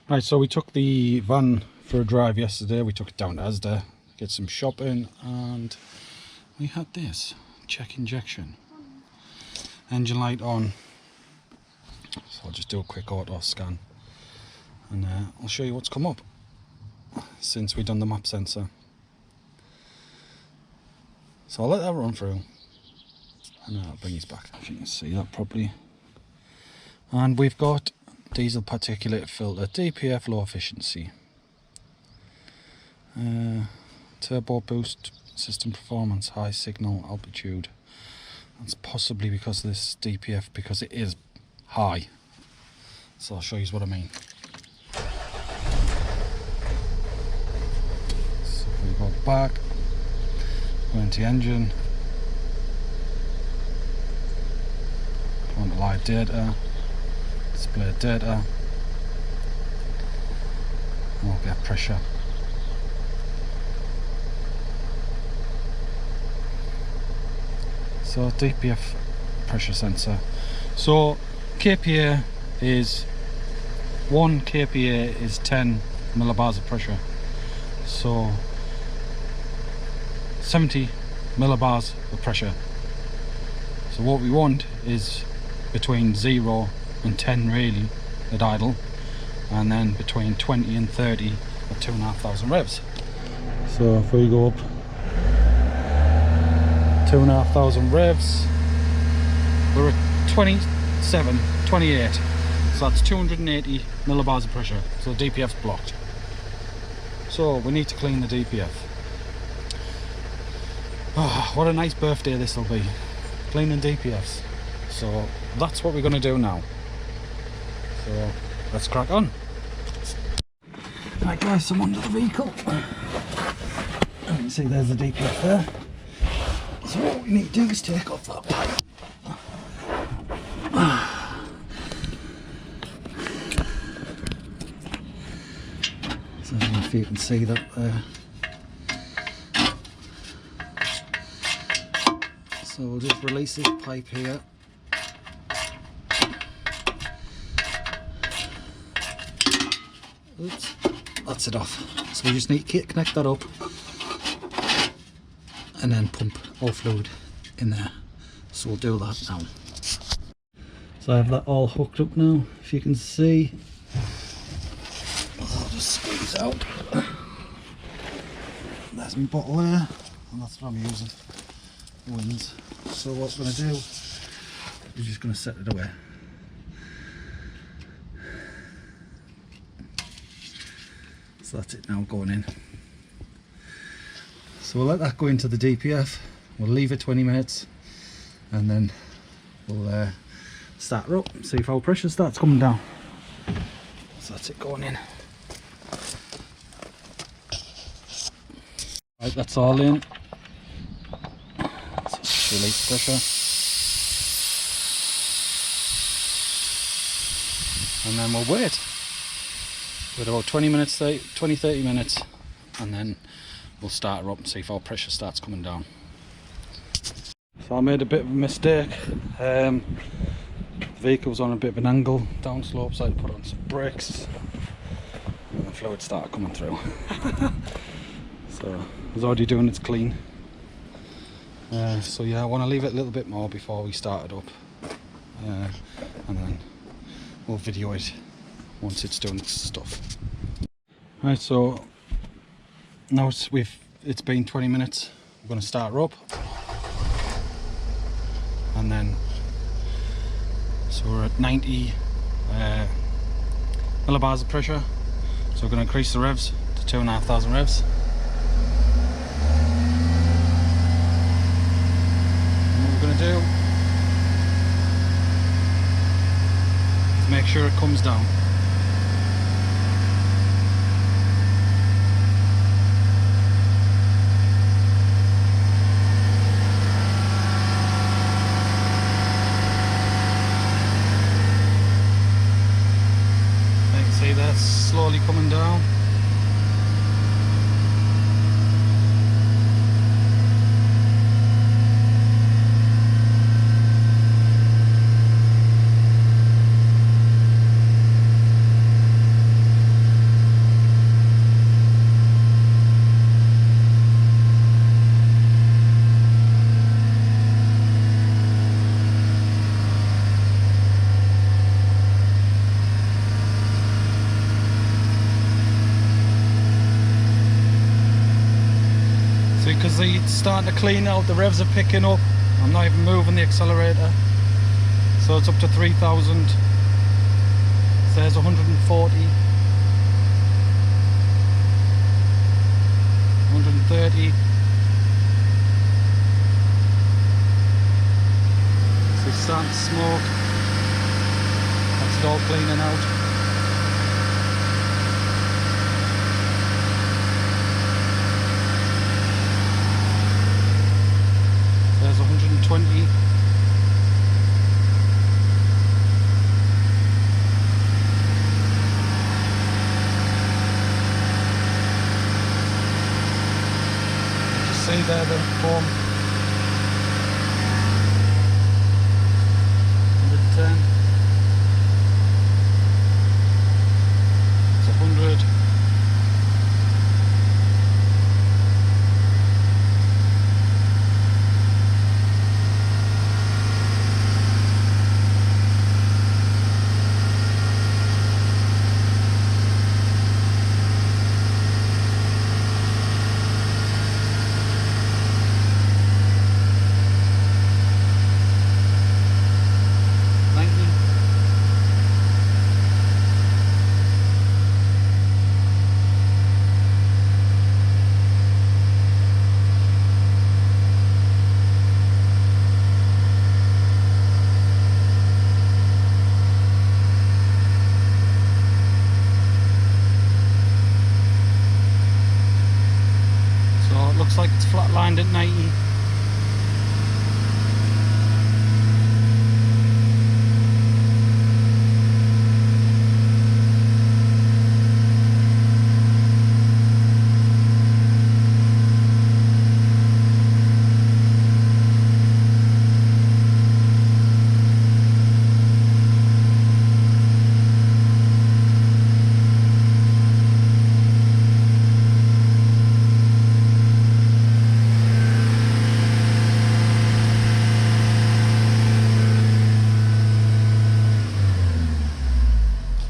Right, so we took the van for a drive yesterday. We took it down to Asda, get some shopping, and we had this check injection. Engine light on. So I'll just do a quick auto scan and I'll show you what's come up since we've done the map sensor. So I'll let that run through and I'll bring you back if you can see that properly. And we've got diesel particulate filter, DPF low efficiency, turbo boost system performance, high signal altitude. That's possibly because of this DPF, because it is high. So I'll show you what I mean. So if we go back, go into engine, go into live data, display data, and we'll get pressure. So DPF pressure sensor. So kPa is 1 kPa is 10 millibars of pressure. So 70 millibars of pressure. So what we want is between 0 and 10 really at idle, and then between 20 and 30 at 2,500 revs. So if we go up 2,500 revs, we're at 27, 28, so that's 280 millibars of pressure. So the DPF's blocked, so we need to clean the DPF. Oh, what a nice birthday this will be, cleaning DPFs. So that's what we're going to do now, so let's crack on. Right guys, I'm under the vehicle. You can see there's the DPF there. So what we need to do is take off that pipe. So I don't know if you can see that there. So we'll just release this pipe here. Oops, that's it off. So we just need to connect that up and then pump all fluid in there. So we'll do that now. So I have that all hooked up now, if you can see. I'll just squeeze out. There's my bottle there, and that's what I'm using, the wings. So what we're going to do is just going to set it away. So that's it now going in. So we'll let that go into the DPF, we'll leave it 20 minutes and then we'll start her up, see if our pressure starts coming down. So that's it going in. Right, that's all in. So just release pressure. And then we'll wait. With about 20 minutes, 20-30 minutes, and then we'll start her up and see if our pressure starts coming down. So I made a bit of a mistake. The vehicle was on a bit of an angle down slope, so I put on some brakes and the fluid started coming through. So it's already doing its clean. So yeah, I want to leave it a little bit more before we start it up, and then we'll video it once it's doing its stuff. Right, so now it's been 20 minutes. We're going to start her up, and then so we're at 90 millibars of pressure. So we're going to increase the revs to 2,500 revs. And what we're going to do is make sure it comes down. See, that's slowly coming down. because it's starting to clean out, the revs are picking up. I'm not even moving the accelerator, so it's up to 3,000. There's 140, 130. So it's starting to smoke. That's it all cleaning out. There's 120. Just see there the foam. 110. It's 100. Looks like it's flatlined at 90.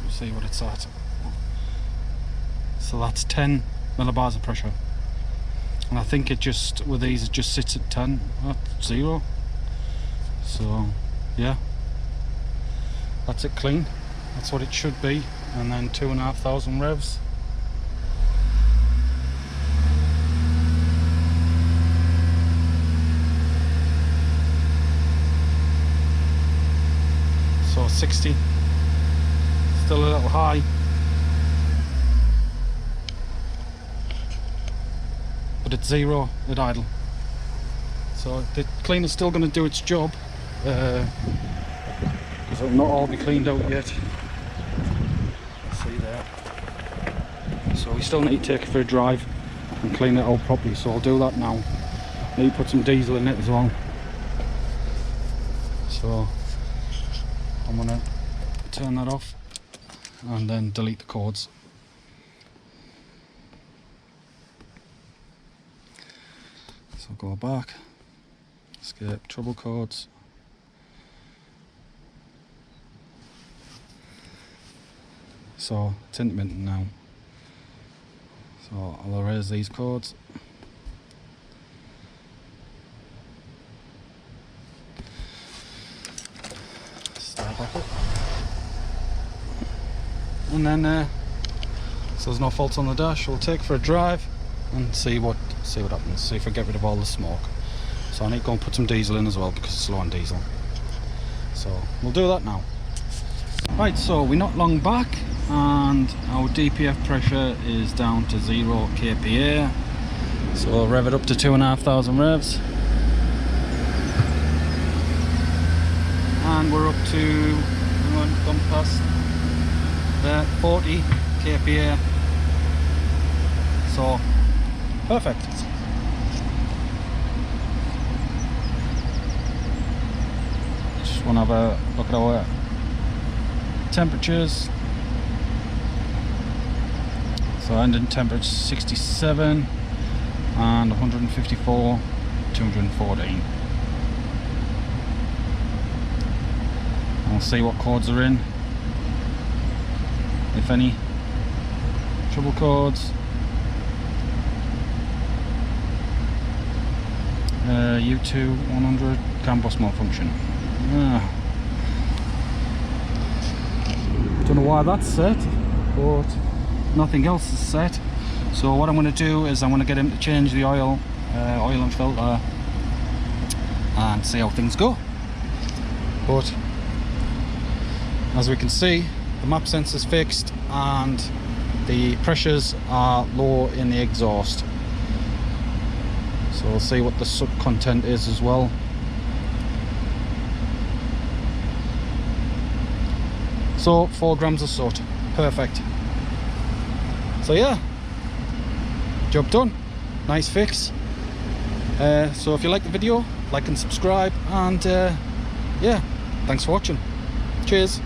See what it's at. So that's 10 millibars of pressure, and I think it just, with these, it just sits at 10 at 0. So yeah, that's it clean. That's what it should be. And then 2,500 revs. So 60. Still a little high, but it's 0 at idle. So the cleaner's still going to do its job, because it'll not all be cleaned out yet. See there. So we still need to take it for a drive and clean it out properly. So I'll do that now. Maybe put some diesel in it as well. So I'm going to turn that off and then delete the cords. So go back, escape trouble codes. So it's intermittent now. So I'll erase these codes. Start back up. And then so there's no faults on the dash. We'll take it for a drive and see what happens. See if I get rid of all the smoke. So I need to go and put some diesel in as well, because it's low on diesel. So we'll do that now. Right, so we're not long back and our DPF pressure is down to 0 kPa. So we'll rev it up to 2,500 revs. And we're up to, come past 40 kPa. So perfect. Just want to have a look at our temperatures. So ending temperature 67 and 154, 214. We'll see what codes are in, if any. Trouble codes. U2 100 CAN bus malfunction. Don't know why that's set, but nothing else is set. So what I'm going to do is I'm going to get him to change the oil and filter and see how things go. But as we can see, the map sensor's fixed and the pressures are low in the exhaust. So we'll see what the soot content is as well. So 4 grams of soot, perfect. So yeah, job done, nice fix. So if you like the video, like and subscribe, and yeah, thanks for watching. Cheers.